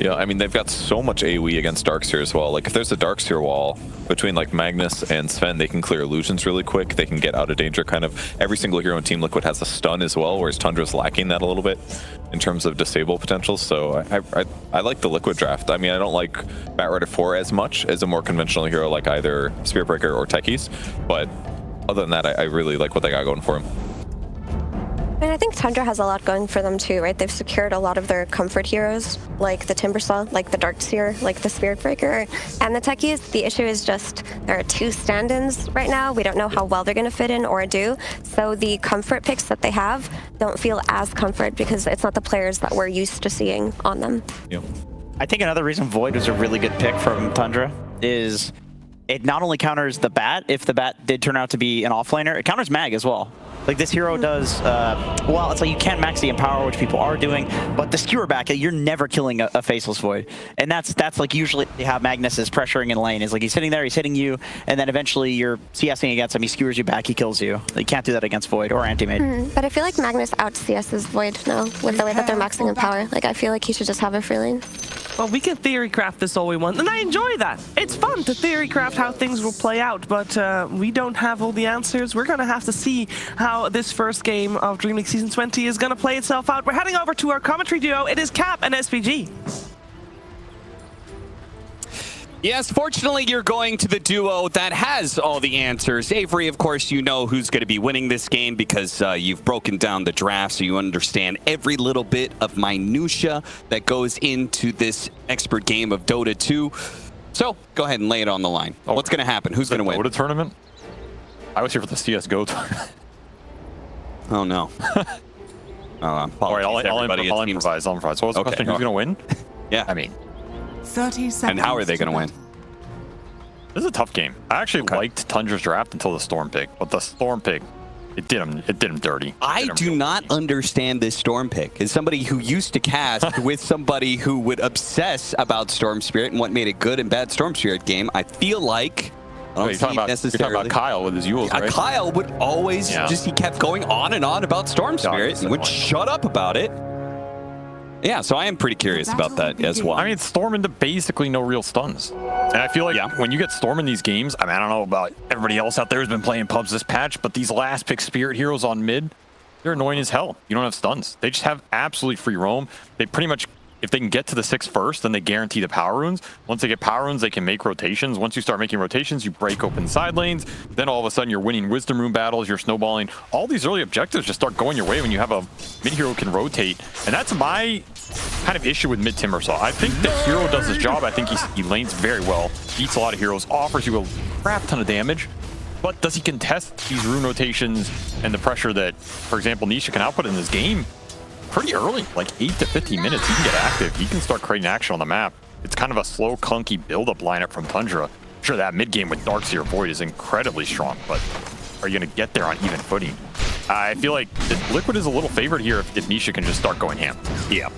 Yeah, I mean, they've got so much AoE against Darkseer as well. Like, if there's a Darkseer wall between, like, Magnus and Sven, they can clear illusions really quick. They can get out of danger kind of. Every single hero in Team Liquid has a stun as well, whereas Tundra's lacking that a little bit in terms of disable potential. So I like the Liquid draft. I mean, I don't like Batrider 4 as much as a more conventional hero like either Spiritbreaker or Techies, but other than that, I really like what they got going for him. And I think Tundra has a lot going for them too, right? They've secured a lot of their comfort heroes, like the Timbersaw, like the Darkseer, like the Spiritbreaker, and the Techies. The issue is just there are 2 stand-ins right now. We don't know how well they're going to fit in or do. So the comfort picks that they have don't feel as comfort because it's not the players that we're used to seeing on them. Yep. I think another reason Void was a really good pick from Tundra is it not only counters the Bat, if the Bat did turn out to be an offlaner, it counters Mag as well. Like, this hero does, well, it's like you can't max the Empower, which people are doing, but the Skewer back, you're never killing a Faceless Void. And that's like usually how Magnus is pressuring in lane, is like he's sitting there, he's hitting you, and then eventually you're CSing against him, he skewers you back, he kills you. You can't do that against Void or Anti-Mage. But I feel like Magnus out-CS's Void now with the way that they're maxing Empower. Like, I feel like he should just have a free lane. Well, we can theory craft this all we want, and I enjoy that. It's fun to theory craft how things will play out, but we don't have all the answers. We're going to have to see how this first game of Dream League Season 20 is going to play itself out. We're heading over to our commentary duo. It is Cap and SPG. Yes, fortunately, you're going to the duo that has all the answers. Avery, of course, you know who's going to be winning this game because you've broken down the draft, so you understand every little bit of minutia that goes into this expert game of Dota 2. So go ahead and lay it on the line. Oh, what's going to happen? Who's going to win? Dota tournament? I was here for the CSGO tournament. Oh, no. All right, I'll improvise. So what's the question? Who's going to win? Yeah. I mean, 30 seconds. And how are they going to win? This is a tough game. I actually liked Tundra's draft until the Storm pick, but the Storm pick, it did him dirty. I do not understand this Storm pick. As somebody who used to cast with somebody who would obsess about Storm Spirit and what made a good and bad Storm Spirit game, I feel like you're talking about Kyle with his Yules, right? Kyle would always he kept going on and on about Storm Spirit and would shut up about it. Yeah, so I am pretty curious about that as well. I mean, it's Storm into basically no real stuns. And I feel like when you get Storm in these games, I mean, I don't know about everybody else out there who's been playing pubs this patch, but these last pick Spirit heroes on mid, they're annoying as hell. You don't have stuns. They just have absolutely free roam. They pretty much, if they can get to the 6 first, then they guarantee the power runes. Once they get power runes, they can make rotations. Once you start making rotations, you break open side lanes. Then all of a sudden, you're winning wisdom rune battles. You're snowballing. All these early objectives just start going your way when you have a mid hero who can rotate. And that's my kind of issue with mid Timbersaw. I think the hero does his job. I think he lanes very well, beats a lot of heroes, offers you a crap ton of damage. But does he contest these rune rotations and the pressure that, for example, Nisha can output in this game? Pretty early, like 8 to 15 minutes, he can get active. He can start creating action on the map. It's kind of a slow, clunky build-up lineup from Tundra. Sure, that mid-game with Darkseer Void is incredibly strong, but are you going to get there on even footing? I feel like Liquid is a little favored here if Nisha can just start going ham. Yeah.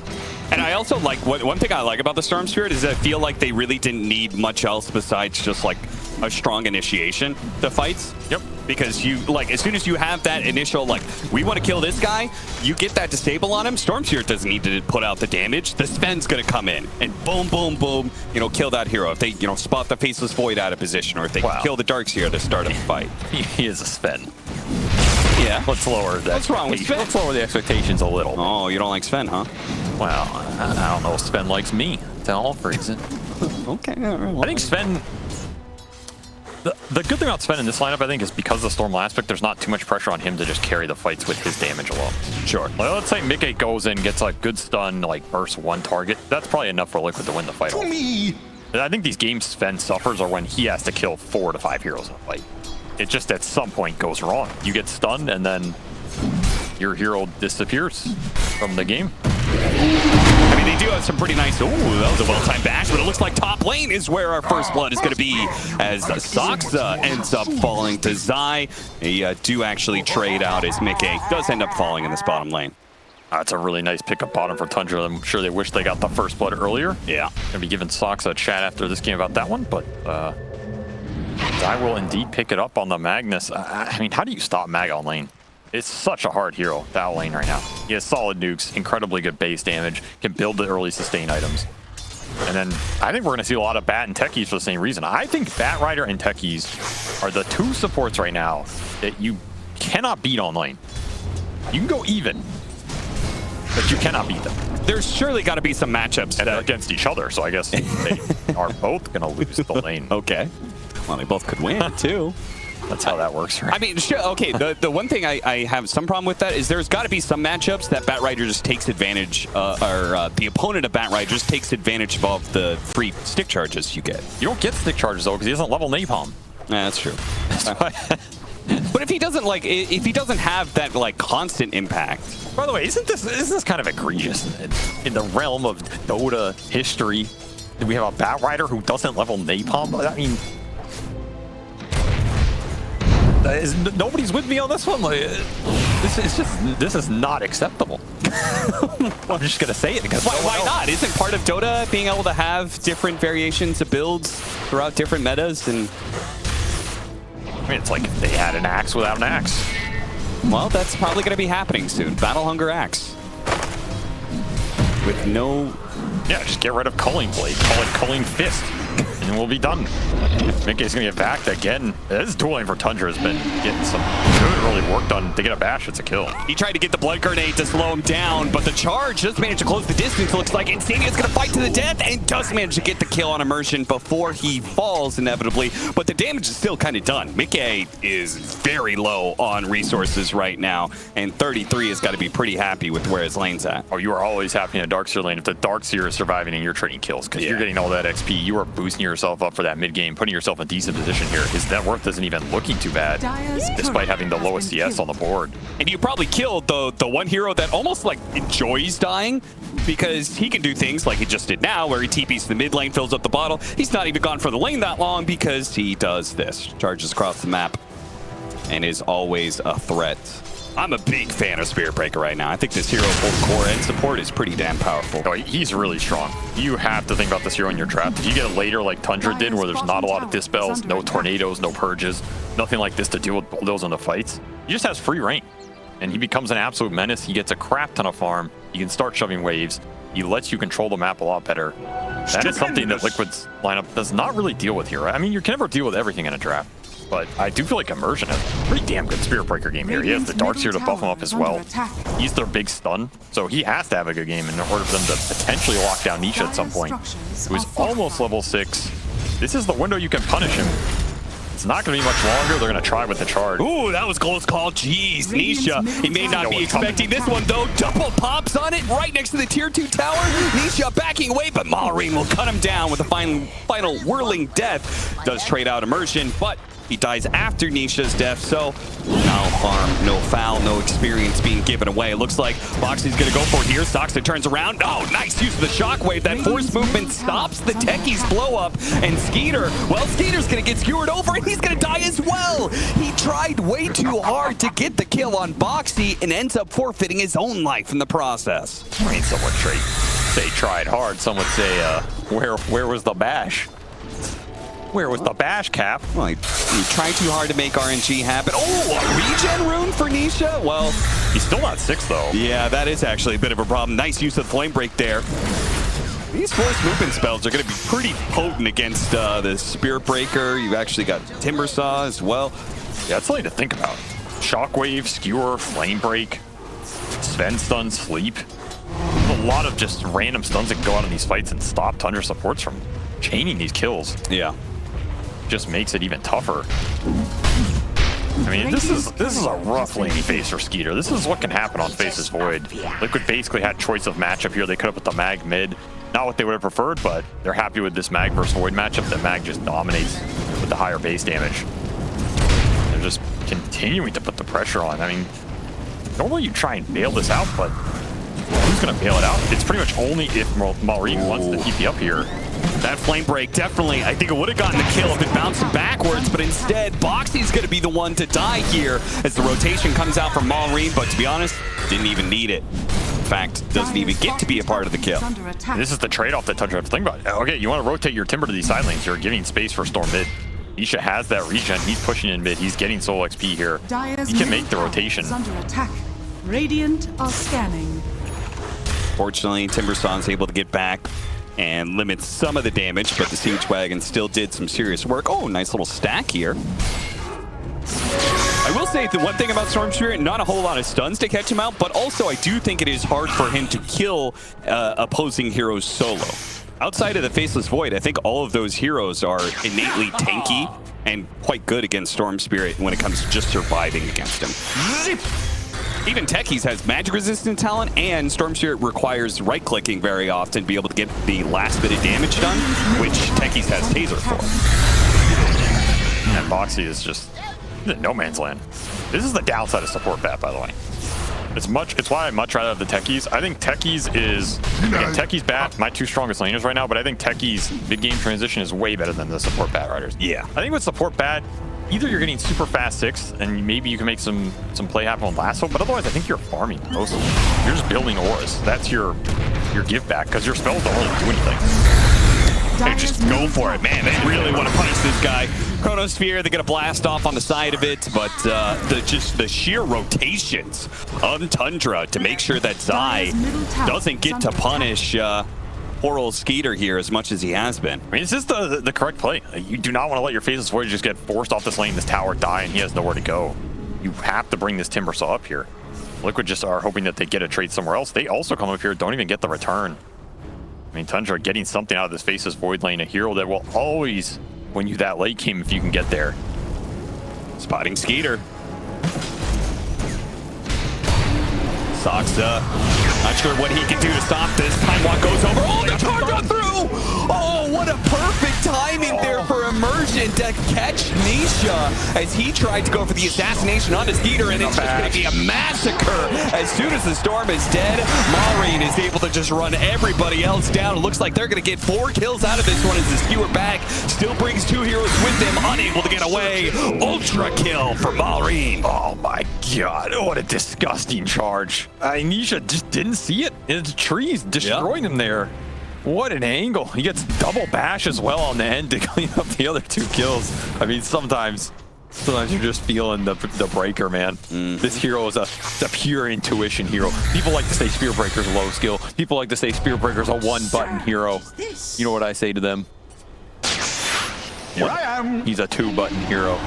And I also like, one thing I like about the Storm Spirit is I feel like they really didn't need much else besides just like a strong initiation to fights. Yep. Because you, like, as soon as you have that initial, like, we want to kill this guy, you get that disable on him, Storm Spirit doesn't need to put out the damage. The Sven's going to come in and boom, boom, boom, you know, kill that hero. If they, you know, spot the Faceless Void out of position, or if they kill the Darkseer to start a fight. He is a Sven. Yeah. Let's lower that. What's wrong with Sven? Let's lower the expectations a little. Oh, you don't like Sven, huh? Well, I don't know if Sven likes me. It's all reason. Okay. Well, I think Sven... The good thing about Sven in this lineup, I think, is because of the Storm aspect, there's not too much pressure on him to just carry the fights with his damage alone. Sure. Like, let's say Mickey goes in, gets a good stun, like bursts one target. That's probably enough for Liquid to win the fight. I think these games Sven suffers are when he has to kill 4 to 5 heroes in a fight. It just at some point goes wrong. You get stunned and then your hero disappears from the game. I mean, they do have some pretty nice... Ooh, that was a well-timed bash, but it looks like top lane is where our first blood is going to be as Soxa ends up falling to Zai. They do actually trade out as Mickey does end up falling in this bottom lane. That's a really nice pickup bottom for Tundra. I'm sure they wish they got the first blood earlier. Yeah. Gonna be giving Soxa a chat after this game about that one, but Zai will indeed pick it up on the Magnus. I mean, how do you stop Mag on lane? It's such a hard hero, that lane right now. He has solid nukes, incredibly good base damage, can build the early sustain items. And then I think we're going to see a lot of Bat and Techies for the same reason. I think Bat Rider and Techies are the two supports right now that you cannot beat on lane. You can go even, but you cannot beat them. There's surely got to be some matchups against each other, so I guess they are both going to lose the lane. Okay. Well, they both could win, too. That's how that works, right? I mean, sure, okay, the one thing I have some problem with that is there's got to be some matchups that Bat Rider just takes advantage, or the opponent of Bat Rider just takes advantage of all of the free stick charges you get. You don't get stick charges, though, because he doesn't level Napalm. Yeah, that's true. But if he doesn't if he doesn't have that constant impact. By the way, isn't this kind of egregious in the realm of Dota history? Do we have a Bat Rider who doesn't level Napalm? I mean, nobody's with me on this one. This is not acceptable. I'm just gonna say it because why not? Isn't part of Dota being able to have different variations of builds throughout different metas? And I mean, it's like if they had an axe without an axe. Well, that's probably going to be happening soon. Battle Hunger Axe. With no... Yeah, just get rid of Culling Blade. Call it Culling Fist. And we'll be done. Mickey's going to get back again. This dueling for Tundra has been getting some good early work done. To get a bash, it's a kill. He tried to get the Blood Grenade to slow him down, but the charge just managed to close the distance. Looks like Insania's going to fight to the death and does manage to get the kill on Immersion before he falls inevitably. But the damage is still kind of done. Mickey is very low on resources right now, and 33 has got to be pretty happy with where his lane's at. Oh, you are always happy in a Darkseer lane if the Darkseer is surviving and you're trading kills, because you're getting all that XP. You are boosting yourself up for that mid game, putting yourself in a decent position here. His net worth isn't even looking too bad, despite having the lowest CS on the board. And you probably killed the one hero that almost enjoys dying, because he can do things like he just did now, where he TPs to the mid lane, fills up the bottle. He's not even gone for the lane that long because he does this. Charges across the map and is always a threat. I'm a big fan of Spirit Breaker right now. I think this hero, both core and support, is pretty damn powerful. Oh, he's really strong. You have to think about this hero in your trap. If you get it later like Tundra did, where there's not a lot of dispels, no tornadoes, no purges, nothing like this to deal with bulldoze in the fights, he just has free reign. And he becomes an absolute menace. He gets a crap ton of farm. He can start shoving waves. He lets you control the map a lot better. That is something that Liquid's lineup does not really deal with here. I mean, you can never deal with everything in a trap. But I do feel like Immersion has a pretty damn good Spirit Breaker game here. He has the Darkseer to buff him up as well. He's their big stun, so he has to have a good game in order for them to potentially lock down Nisha at some point, who's almost level 6. This is the window you can punish him. It's not going to be much longer. They're going to try with the charge. Ooh, that was close call. Jeez, Nisha. He may not be expecting this one, though. Double pops on it right next to the tier 2 tower. Nisha backing away, but Malrine will cut him down with a final whirling death. Does trade out Immersion, but he dies after Nisha's death, so no harm, no foul, no experience being given away. It looks like Boxy's going to go for it here. Stockton turns around. Oh, nice use of the shockwave. That force movement stops the Techie's blow up. And Skeeter, well, Skeeter's going to get skewered over, and he's going to die as well. He tried way too hard to get the kill on Boxy and ends up forfeiting his own life in the process. I mean, some would say tried hard. Some would say, where was the bash? Where was the bash, Cap? Well, he tried too hard to make RNG happen. Oh, a regen rune for Nisha? Well, he's still not 6, though. Yeah, that is actually a bit of a problem. Nice use of Flame Break there. These force movement spells are going to be pretty potent against the Spirit Breaker. You've actually got Timbersaw as well. Yeah, that's something to think about. Shockwave, Skewer, Flame Break, Sven Stun, Sleep. There's a lot of just random stuns that can go out in these fights and stop Tundra supports from chaining these kills. Yeah. Just makes it even tougher. I mean, this is a rough laning phase for Skeeter. This is what can happen on Faceless Void. Liquid basically had choice of matchup here. They could have put the Mag mid. Not what they would have preferred, but they're happy with this Mag versus Void matchup. The Mag just dominates with the higher base damage. They're just continuing to put the pressure on. I mean, normally you try and bail this out, but who's going to bail it out? It's pretty much only if Malrine wants to TP up here. That Flame Break, definitely, I think it would have gotten the kill if it bounced backwards, but instead, Boxy's going to be the one to die here as the rotation comes out from Malrine, but to be honest, didn't even need it. In fact, doesn't even get to be a part of the kill. This is the trade-off that Tundra have to think about. Okay, you want to rotate your Timber to these side lanes. You're giving space for Storm mid. Nisha has that regen. He's pushing in mid. He's getting soul XP here. He can make the rotation. Radiant are scanning. Fortunately, Timbersaw's able to get back and limits some of the damage, but the Siege Wagon still did some serious work. Oh, nice little stack here. I will say the one thing about Storm Spirit, not a whole lot of stuns to catch him out, but also I do think it is hard for him to kill opposing heroes solo. Outside of the Faceless Void, I think all of those heroes are innately tanky and quite good against Storm Spirit when it comes to just surviving against him. Zip! Even Techies has magic resistant talent, and Storm Spirit requires right-clicking very often to be able to get the last bit of damage done, which Techies has Taser for. And Boxy is just in no man's land. This is the downside of support bat, by the way. It's why I'd much rather have the Techies. I think Techies is, again, Techies bat, my two strongest laners right now, but I think Techies mid-game transition is way better than the support bat riders. Yeah. I think with support bat, either you're getting super fast 6 and maybe you can make some play happen on lasso, but otherwise I think you're farming mostly. You're just building auras. That's your give back because your spells don't really do anything. They just go for it, man. They really want to punish this guy. Chronosphere, they get a blast off on the side of it, but the sheer rotations of Tundra to make sure that Zai doesn't get to punish poor old Skeeter here as much as he has been. I mean, this is the correct play. You do not want to let your Faceless Void just get forced off this lane, this tower die, and he has nowhere to go. You have to bring this Timbersaw up here. Liquid just are hoping that they get a trade somewhere else. They also come up here, don't even get the return. I mean, Tundra getting something out of this Faceless Void lane, a hero that will always win you that late game if you can get there. Spotting Skeeter. Soxa, not sure what he can do to stop this. Time Walk goes over. Oh, the charge through! Oh, what a perfect timing there for Immersion to catch Nisha as he tried to go for the assassination onto Skeeter, and it's just going to be a massacre. As soon as the Storm is dead, Maureen is able to just run everybody else down. It looks like they're going to get 4 kills out of this one as the skewer back still brings 2 heroes with them, unable to get away. Ultra kill for Maureen. Oh my god, what a disgusting charge. Nisha just didn't see it. It's trees destroying him there. What an angle. He gets double bash as well on the end to clean up the other 2 kills. I mean, sometimes you're just feeling the breaker, man. This hero is a pure intuition hero. People like to say Spear Breaker's low skill. People like to say Spear Breaker's a 1-button hero. You know what I say to them? Here I am. He's a 2-button hero.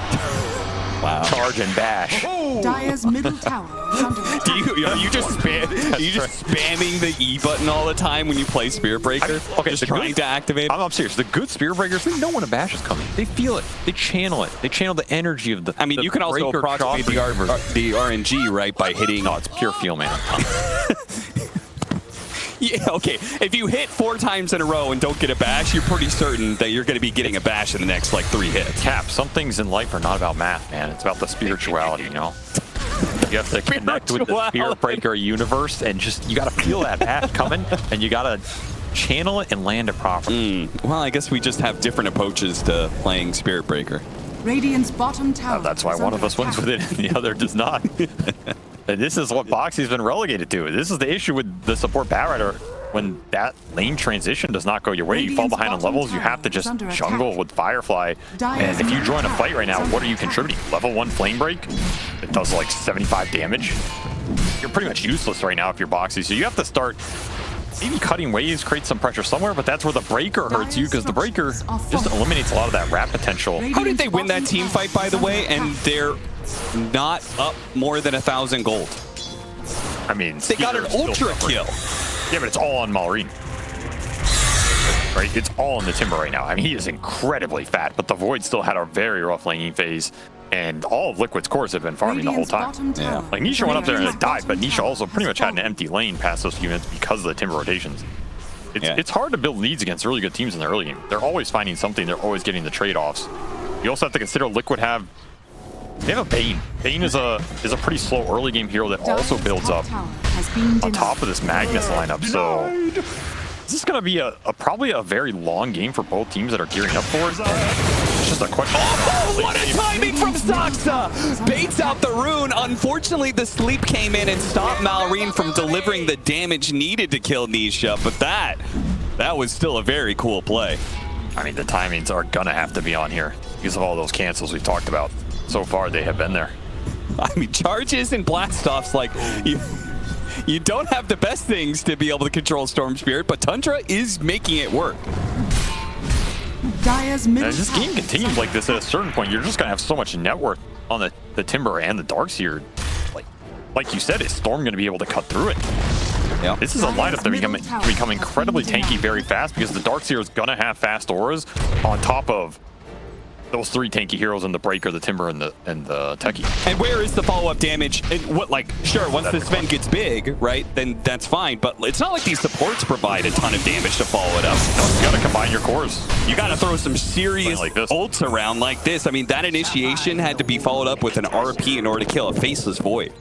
Wow. Charge and bash. Dire's middle tower is under attack. Are you just spamming the E button all the time when you play Spear Breaker? Okay, just trying to activate it? I'm serious. The good Spear Breakers, they know when a bash is coming. They feel it. They channel it. They channel the energy of the. I mean, you can also approximate the RNG, right, by hitting. No, it's pure feel, man. Yeah, okay. If you hit 4 times in a row and don't get a bash, you're pretty certain that you're going to be getting a bash in the next, like, 3 hits. Cap, some things in life are not about math, man. It's about the spirituality, you know? You have to connect with the Spear Breaker universe and just, you got to feel that bash coming, and you got to channel it and land it properly. Well, I guess we just have different approaches to playing Spirit Breaker. Radiant's bottom tower. That's why one of us wins with it and the other does not. And this is what Boxy's been relegated to. This is the issue with the support bat rider. When that lane transition does not go your way, you fall behind on levels, you have to just jungle with Firefly. And if you join a fight right now, what are you contributing? Level 1 Flame Break? It does like 75 damage. You're pretty much useless right now if you're Boxy. So you have to start maybe cutting waves, create some pressure somewhere, but that's where the Breaker hurts you because the Breaker just eliminates a lot of that wrap potential. How did they win that team fight, by the way, and they're not up more than 1,000 gold? I mean, they got an ultra kill. Yeah, but it's all on Maureen. Right? It's all in the Timber right now. I mean, he is incredibly fat, but the Void still had a very rough laning phase, and all of Liquid's cores have been farming the whole time. Yeah. Like, Nisha went up there and it died, but Nisha also pretty much had an empty lane past those units because of the Timber rotations. It's hard to build leads against really good teams in the early game. They're always finding something. They're always getting the trade-offs. You also have to consider Liquid they have a Bane. Bane is a pretty slow early game hero that also builds up on top of this Magnus lineup. So this is going to be probably a very long game for both teams that are gearing up for it. It's just a question. Oh, what a timing from Soxa! Baits out the rune. Unfortunately, the sleep came in and stopped Maureen from delivering the damage needed to kill Nisha, but that was still a very cool play. I mean, the timings are going to have to be on here because of all those cancels we've talked about. So far, they have been there. I mean, charges and blast offs, like, You don't have the best things to be able to control Storm Spirit, but Tundra is making it work. Dire's middle As this tower game continues like this, at a certain point, you're just going to have so much net worth on the Timber and the Darkseer. Like you said, is Storm going to be able to cut through it? Yeah. This is a lineup that become incredibly tanky very fast because the Darkseer is going to have fast auras on top of those 3 tanky heroes in the Breaker, the Timber, and the Techie. And where is the follow-up damage? And what, like, sure, once this event gets big, right, then that's fine. But it's not like these supports provide a ton of damage to follow it up. No, you got to combine your cores. You got to throw some serious ults around like this. I mean, that initiation had to be followed up with an RP in order to kill a Faceless Void.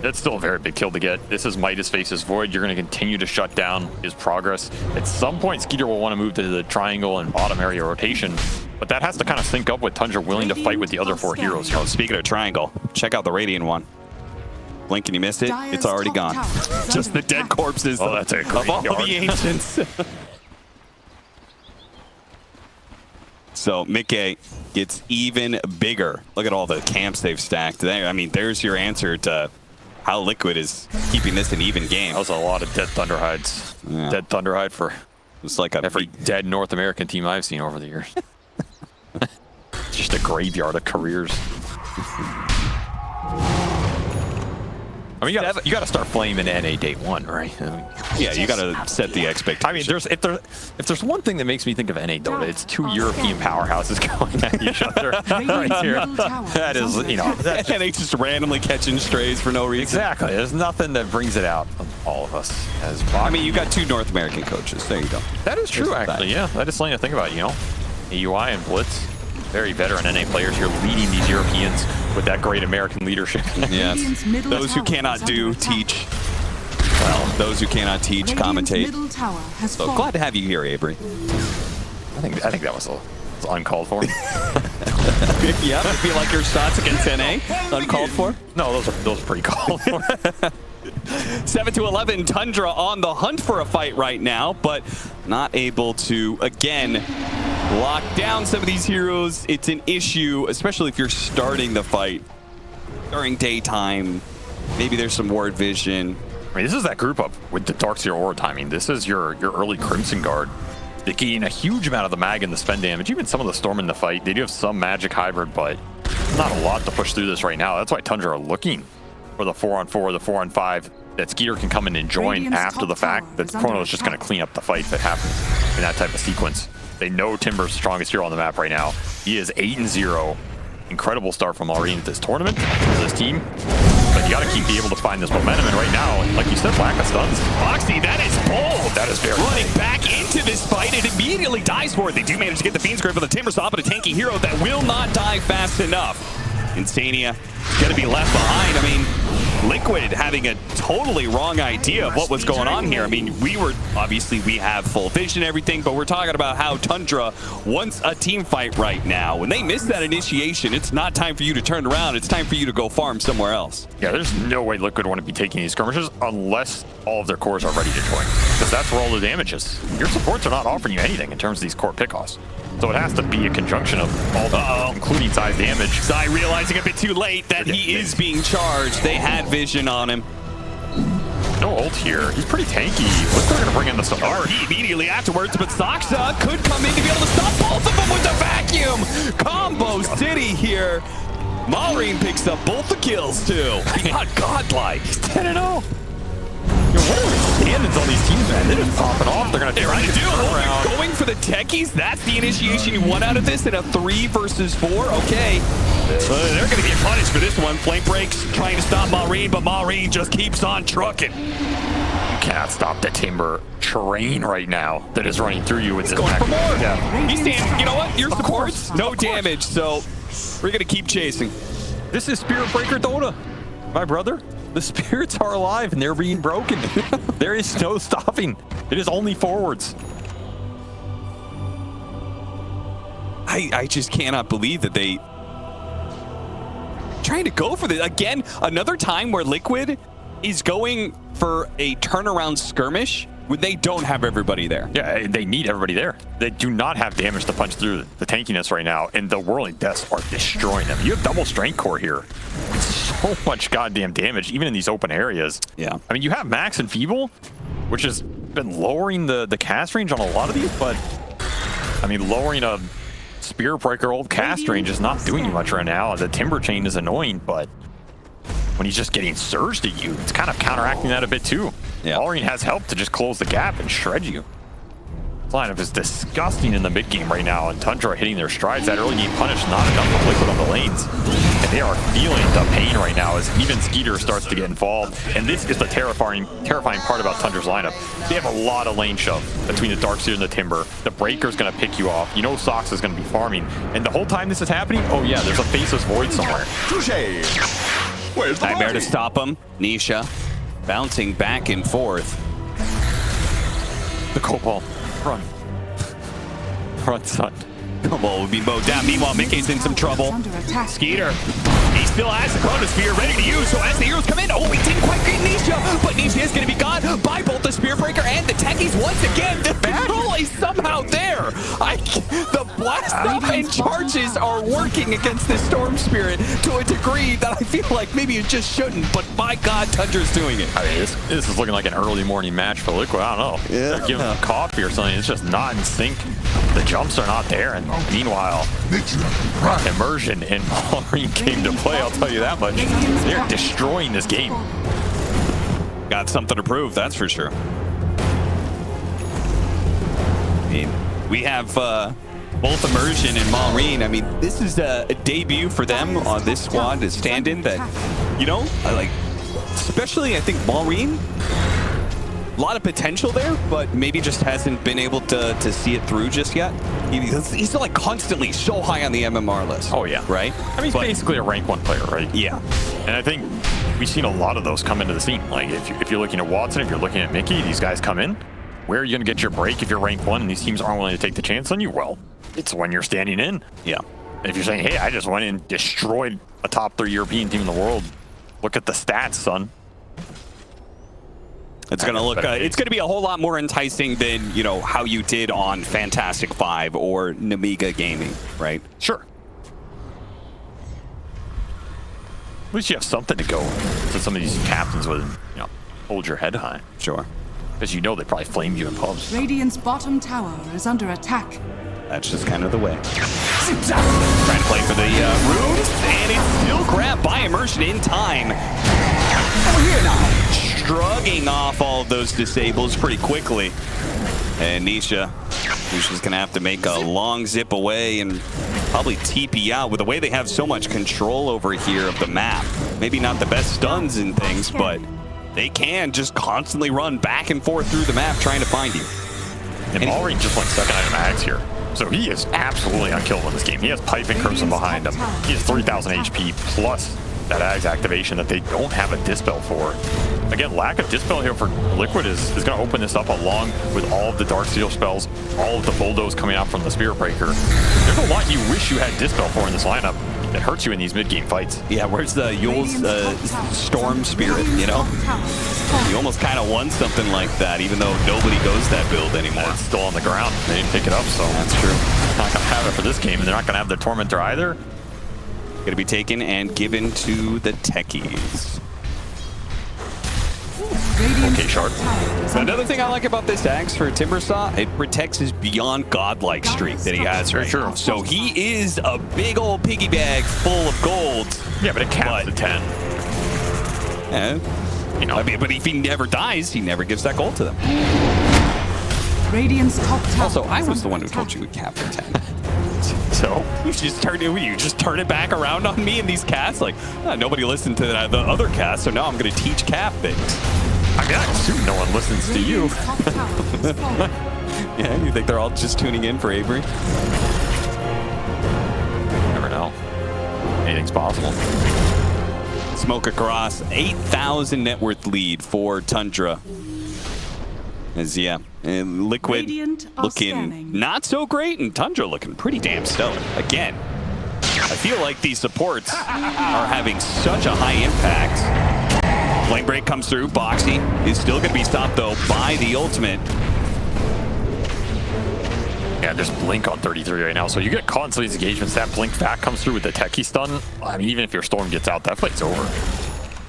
That's still a very big kill to get. This is Midas Faceless Void. You're going to continue to shut down his progress. At some point, Skeeter will want to move to the triangle and bottom area rotation, but that has to kind of sync up with Tundra willing to fight with the other 4 heroes. Oh, speaking of triangle, check out the Radiant one. Blink and you missed it. It's already gone. Just the dead corpses that's a of all the ancients. So Mickey gets even bigger. Look at all the camps they've stacked there. I mean, there's your answer to how Liquid is keeping this an even game. That was a lot of dead Thunder Hides. Yeah. Dead Thunder Hide for It's like every dead North American team I've seen over the years. Just a graveyard of careers. I mean, you got to start flaming NA day 1, right? I mean, yeah, you got to set the expectation. I mean, if there's one thing that makes me think of NA Dota, it's 2 European powerhouses going at each other right here. That is, you know, and they just randomly catching strays for no reason. Exactly. There's nothing that brings it out of all of us as I mean, you got 2 North American coaches. There you go. That is true, actually. Yeah, that is something to think about. You know, AUI and Blitz, very veteran NA players here leading these Europeans with that great American leadership. Yes. Those who cannot do, teach. Well, those who cannot teach, commentate. So glad to have you here, Avery. I think that was uncalled for. Yeah, I feel like your shots against NA uncalled for. No, those are pretty called for. 7-11, Tundra on the hunt for a fight right now, but not able to, again, lock down some of these heroes. It's an issue, especially if you're starting the fight during daytime. Maybe there's some ward vision. I mean, this is that group up with the Darkseer aura timing. This is your early Crimson Guard. They gain a huge amount of the mag and the spend damage. Even some of the Storm in the fight. They do have some magic hybrid, but not a lot to push through this right now. That's why Tundra are looking for the 4-on-4, the 4-on-5, that Skeeter can come in and join after the fact that Chrono is just going to clean up the fight if it happens in that type of sequence. They know Timber's the strongest hero on the map right now. He is 8-0. Incredible start from Maureen at this tournament, for this team. But you got to keep being able to find this momentum. And right now, like you said, lack of stuns. Foxy, that is bold. That is very running nice. back into this fight. It immediately dies for it. They do manage to get the Fiend's Grip with a Timbersaw, but a tanky hero that will not die fast enough. Insania is going to be left behind. I mean, Liquid having a totally wrong idea of what was going on here. I mean, we have full vision and everything, but we're talking about how Tundra wants a team fight right now. When they miss that initiation, it's not time for you to turn around. It's time for you to go farm somewhere else. Yeah, there's no way Liquid want to be taking these skirmishes unless all of their cores are ready to join, because that's where all the damage is. Your supports are not offering you anything in terms of these core pickoffs. So it has to be a conjunction of all the, including size damage. Zai realizing a bit too late that he is being charged. They had vision on him. No ult here. He's pretty tanky. What's going to bring in the Star? He immediately afterwards, but Saksa could come in to be able to stop both of them with the vacuum. Combo City here. Maureen picks up both the kills too. Not godlike. He's 10-0. What are the standards on these teams, man? They're just popping off. They're going to try to do around. Going for the techies. That's the initiation you want out of this in a 3 versus 4. Okay. They're going to get punished for this one. Flame breaks, trying to stop Maureen, but Maureen just keeps on trucking. You cannot stop the Timber train right now that is running through you with this. Going for more. Yeah. He's saying, you know what? Your supports, no damage, so we're going to keep chasing. This is Spirit Breaker Dota, my brother. The spirits are alive and they're being broken. There is no stopping. It is only forwards. I just cannot believe that they trying to go for this. Again, another time where Liquid is going for a turnaround skirmish when they don't have everybody there. Yeah, they need everybody there. They do not have damage to punch through the tankiness right now, and the Whirling Deaths are destroying them. You have double strength core here. It's so much goddamn damage, even in these open areas. Yeah. I mean, you have Max and Feeble, which has been lowering the cast range on a lot of these, but I mean, lowering a Spear Breaker old cast range is not doing you much right now. The Timber Chain is annoying, but when he's just getting surged at you, it's kind of counteracting that a bit too. Yeah. Balrine has help to just close the gap and shred you. This lineup is disgusting in the mid game right now, and Tundra hitting their strides. That early game punish, not enough for Liquid on the lanes. And they are feeling the pain right now as even Skeeter starts to get involved. And this is the terrifying part about Tundra's lineup. They have a lot of lane shove between the Darkseer and the Timber. The Breaker's gonna pick you off. You know Sox is gonna be farming. And the whole time this is happening, oh yeah, there's a Faceless Void somewhere. Nightmare to stop him. Nisha bouncing back and forth. The Cobalt. Run. Run, son. Cobalt will be mowed down. Meanwhile, Mickey's in some trouble. Skeeter, he still has the Chronosphere ready to use, so as the heroes come in, oh, he didn't quite get Nisha, but Nisha is going to be gone by both the Spear Breaker and the Techies once again. The control is somehow there. The blast off and charges are working against this Storm Spirit to a degree that I feel like maybe it just shouldn't, but by God, Tundra's doing it. I mean, this is looking like an early morning match for Liquid. I don't know. Yeah. They're giving them coffee or something. It's just not in sync. The jumps are not there, and meanwhile, Immersion and Balrine came to play, I'll tell you that much. They're destroying this game. Got something to prove, that's for sure. I mean, we have both Immersion and Balrine. I mean, this is a debut for them on this squad to stand in that, you know, I like, especially I think Balrine. A lot of potential there, but maybe just hasn't been able to see it through just yet. He's like constantly so high on the MMR list. Oh yeah, right. I mean, he's basically a rank 1 player, right? Yeah, and I think we've seen a lot of those come into the scene. Like if you're looking at Watson, if you're looking at Mickey, these guys come in. Where are you going to get your break if you're rank 1 and these teams aren't willing to take the chance on you? Well, it's when you're standing in. Yeah. And if you're saying, hey, I just went and destroyed a top 3 European team in the world, look at the stats, son. It's gonna look. It's gonna be a whole lot more enticing than how you did on Fantastic 5 or Namiga Gaming, right? Sure. At least you have something to go to some of these captains with. Hold your head high. Sure. Because they probably flame you in pubs. Radiant's bottom tower is under attack. That's just kind of the way. Trying to play for the runes, and it's still grabbed by Immersion in time. Over here now. Shrugging off all of those disables pretty quickly. And Nisha's gonna have to make a long zip away and probably TP out. With the way they have so much control over here of the map. Maybe not the best stuns and things, but they can just constantly run back and forth through the map trying to find you. And Balrine just went second item Axe here. So he is absolutely unkillable in this game. He has Pipe and Crimson behind him. He has 3,000 HP plus that Axe activation that they don't have a Dispel for. Again, lack of Dispel here for Liquid is going to open this up along with all of the Dark Seal spells, all of the Bulldoze coming out from the Spirit Breaker. There's a lot you wish you had Dispel for in this lineup that hurts you in these mid-game fights. Yeah, where's the Yule's Storm Spirit, You almost kind of won something like that, even though nobody goes that build anymore. It's still on the ground. They didn't pick it up, so that's true. They're not going to have it for this game, and they're not going to have the Tormentor either. Going to be taken and given to the Techies. Okay, Shark. Another thing I like about this axe for Timbersaw, it protects his beyond godlike streak that he has right now. So he is a big old piggy bag full of gold. Yeah, but it caps at 10. Yeah. I mean, but if he never dies, he never gives that gold to them. Radiant's top tower. Also, I was the one who told you to cap at 10. So you just turn it back around on me in these casts. Like nobody listened to the other cast, so now I'm going to teach cap things. I mean, I assume no one listens to you. Yeah, you think they're all just tuning in for Avery? Never know. Anything's possible. Smoke across 8,000 net worth lead for Tundra. And Liquid looking not so great, and Tundra looking pretty damn stellar. Again, I feel like these supports are having such a high impact. Flame Break comes through. Boxy is still going to be stopped, though, by the ultimate. Yeah, Yeah, there's Blink on 33 right now. So you get caught in some of these engagements. That Blink back comes through with the techie stun. I mean, even if your Storm gets out, that fight's over.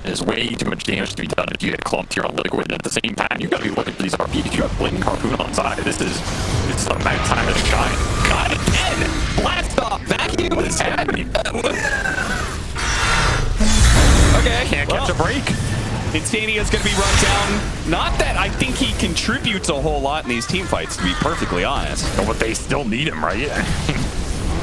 There's way too much damage to be done if you get clumped here on Liquid. And at the same time, you got to be looking for these RPs. You have Blink and Harpoon on side. This is the time to shine. Got it again. Blast off. Vacuum is happening. Okay. Can't catch a break. Insania's going to be run down. Not that I think he contributes a whole lot in these team fights, to be perfectly honest. But they still need him, right? You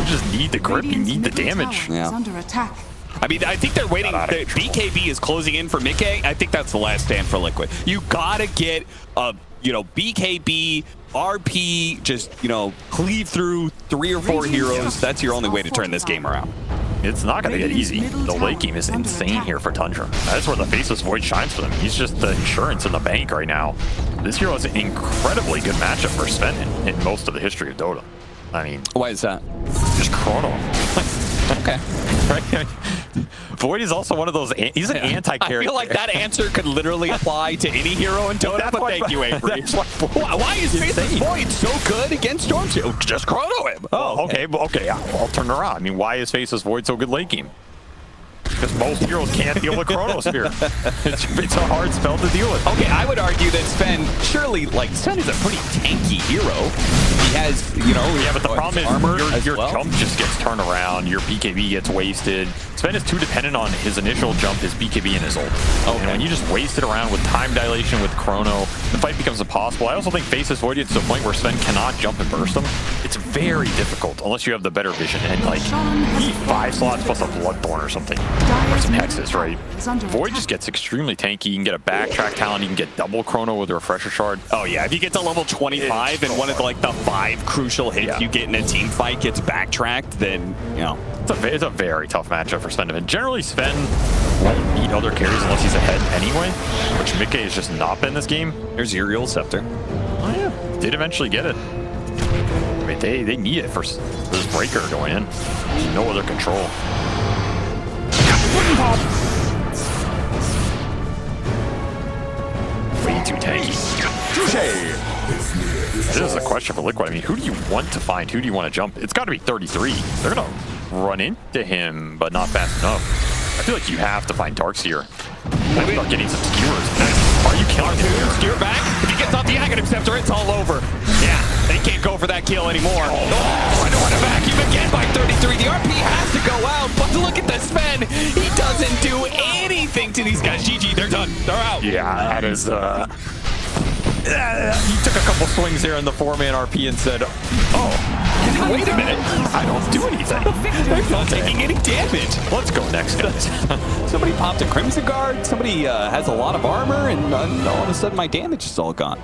just need the grip. You need the damage. Is under attack. I mean, I think they're waiting. The BKB is closing in for Mickey. I think that's the last stand for Liquid. You gotta get a, BKB, RP, just, cleave through 3 or 4 heroes. That's your only way to turn this game around. It's not going to get easy. The late game is insane here for Tundra. That's where the Faceless Void shines for them. He's just the insurance in the bank right now. This hero is an incredibly good matchup for Sven in most of the history of Dota. I mean, why is that? Just Chrono. Okay. Right? Void is also one of those. He's an anti-character. I feel like that answer could literally apply to any hero in Dota, but thank you, Avery. Why is Faceless Void so good against Stormzy? Just Chrono him. Oh, okay. I'll turn around. I mean, why is Faceless Void so good late game? Because most heroes can't deal with Chronosphere. It's a hard spell to deal with. Okay, I would argue that Sven, surely, Sven is a pretty tanky hero. He has, Yeah, but the problem is your well. jump just gets turned around, your BKB gets wasted. Sven is too dependent on his initial jump, his BKB, and his ult. Okay. And when you just waste it around with time dilation with Chrono, the fight becomes impossible. I also think Faceless Void gets to a point where Sven cannot jump and burst him. It's very difficult unless you have the better vision and you need 5 slots plus a Bloodthorn or something. Or some Hexes, right? Void just gets extremely tanky. You can get a backtrack talent. You can get double Chrono with a Refresher Shard. Oh yeah, if you get to level 25 and one of the 5 crucial hits you get in a team fight gets backtracked, then it's a very tough matchup for Sven. And generally, Sven won't beat other carries unless he's ahead anyway, which Mickey has just not been this game. There's Uriel Scepter. Oh yeah, did eventually get it. I mean, they need it for this breaker going in. There's no other control. Way too tanky. This is a question for Liquid. I mean, who do you want to find? Who do you want to jump? It's got to be 33. They're going to run into him, but not fast enough. I feel like you have to find Darkseer. Maybe start getting some skewers. Are you killing him? Skewer back. If he gets off the Aghanim Scepter, it's all over. Yeah, they can't go for that kill anymore. I don't want to vacuum again by 33. The RP has to go out, but look at the Sven. He doesn't do anything to these guys. GG, they're done. They're out. Yeah, that is... he took a couple swings there in the 4-man RP and said, oh, wait a minute. I don't do anything. They're not taking any damage. Let's go next, guys. Somebody popped a Crimson Guard. Somebody has a lot of armor, and all of a sudden my damage is all gone.